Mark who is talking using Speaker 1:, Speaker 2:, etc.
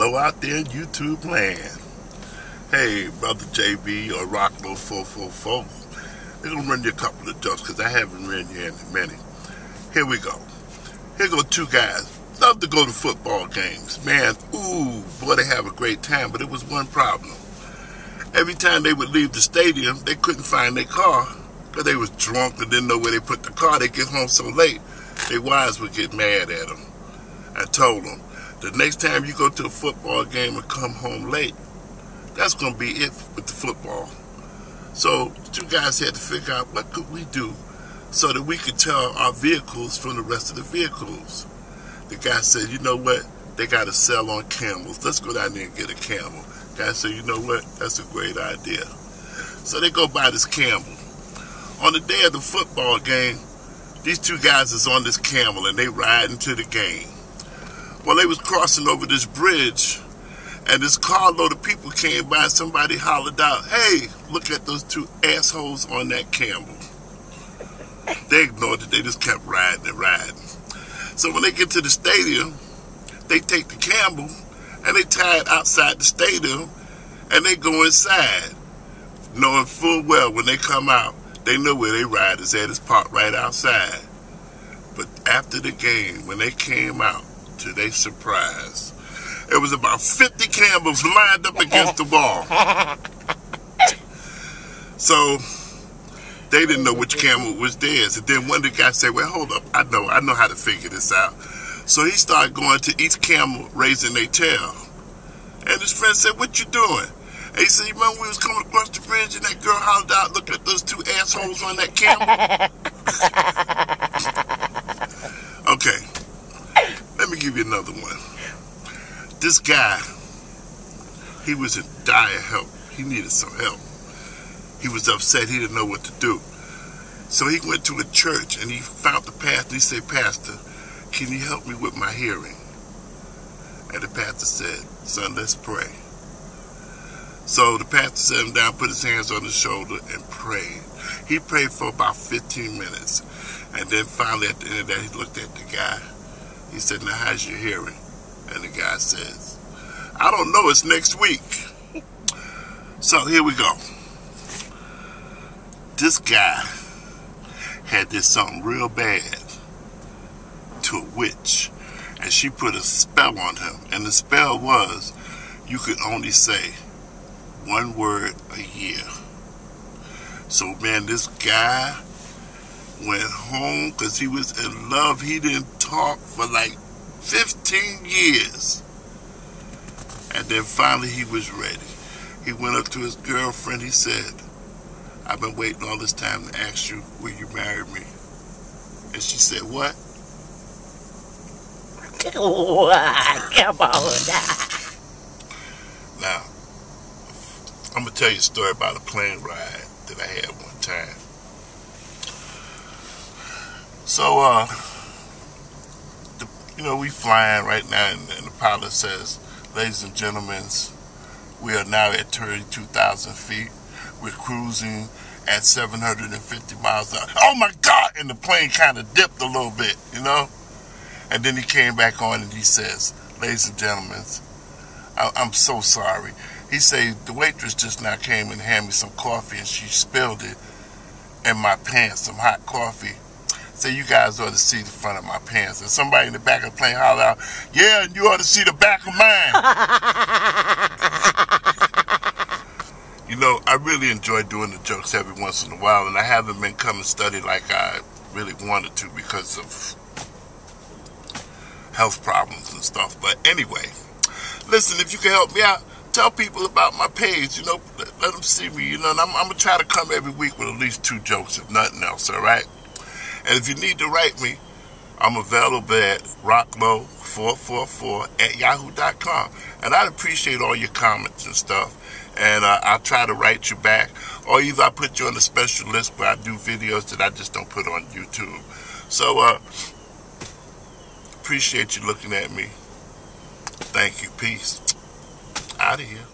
Speaker 1: Hello out there in YouTube land. Hey, Brother JB or Rocklow 444. They're going to run you a couple of jokes because I haven't run you in many. Here we go. Here go two guys. Love to go to football games. Man, ooh, boy, they have a great time, but it was one problem. Every time they would leave the stadium, they couldn't find their car because they was drunk and didn't know where they put the car. They get home so late, their wives would get mad at them. I told them, the next time you go to a football game and come home late, that's going to be it with the football. So the two guys had to figure out what could we do so that we could tell our vehicles from the rest of the vehicles. The guy said, you know what? They got to sell on camels. Let's go down there and get a camel. The guy said, you know what? That's a great idea. So they go buy this camel. On the day of the football game, these two guys is on this camel and they ride into the game. Well, they was crossing over this bridge and this carload of people came by and somebody hollered out, hey, look at those two assholes on that camel. They ignored it. They just kept riding and riding. So when they get to the stadium, they take the camel and they tie it outside the stadium and they go inside, knowing full well when they come out, they know where they ride is at. It's parked right outside. But after the game, when they came out, to their surprise, it was about 50 camels lined up against the wall. So they didn't know which camel was theirs. And then one of the guys said, well, hold up, I know how to figure this out. So he started going to each camel, raising their tail. And his friend said, what you doing? And he said, you remember we was coming across the bridge and that girl hollered out, look at those two assholes on that camel? Okay, let me give you another one. This guy, he was in dire help. He needed some help. He was upset. He didn't know what to do. So he went to a church and he found the pastor. He said, Pastor, can you help me with my hearing? And the pastor said, son, let's pray. So the pastor sat him down, put his hands on his shoulder and prayed. He prayed for about 15 minutes. And then finally at the end of that, he looked at the guy. He said, now how's your hearing? And the guy says, I don't know, it's next week. So here we go. This guy had this something real bad to a witch. And she put a spell on him. And the spell was, you could only say one word a year. So man, this guy went home because he was in love. He didn't talk for like 15 years. And then finally he was ready. He went up to his girlfriend. He said, I've been waiting all this time to ask you, will you marry me? And she said, what? Now, I'm going to tell you a story about a plane ride that I had one time. So, we flying right now, and the pilot says, ladies and gentlemen, we are now at 32,000 feet. We're cruising at 750 miles an hour. Oh my God! And the plane kind of dipped a little bit, And then he came back on and he says, ladies and gentlemen, I'm so sorry. He said, the waitress just now came and handed me some coffee and she spilled it in my pants, some hot coffee. So you guys ought to see the front of my pants. And somebody in the back of the plane hollered out, yeah, and you ought to see the back of mine. I really enjoy doing the jokes every once in a while, and I haven't been coming study like I really wanted to because of health problems and stuff. But anyway, listen, if you can help me out, tell people about my page, let them see me, and I'm going to try to come every week with at least 2 jokes, if nothing else, all right? And if you need to write me, I'm available at rocklow444@yahoo.com. And I'd appreciate all your comments and stuff. And I'll try to write you back. Or either I put you on a special list where I do videos that I just don't put on YouTube. So, appreciate you looking at me. Thank you. Peace. Out of here.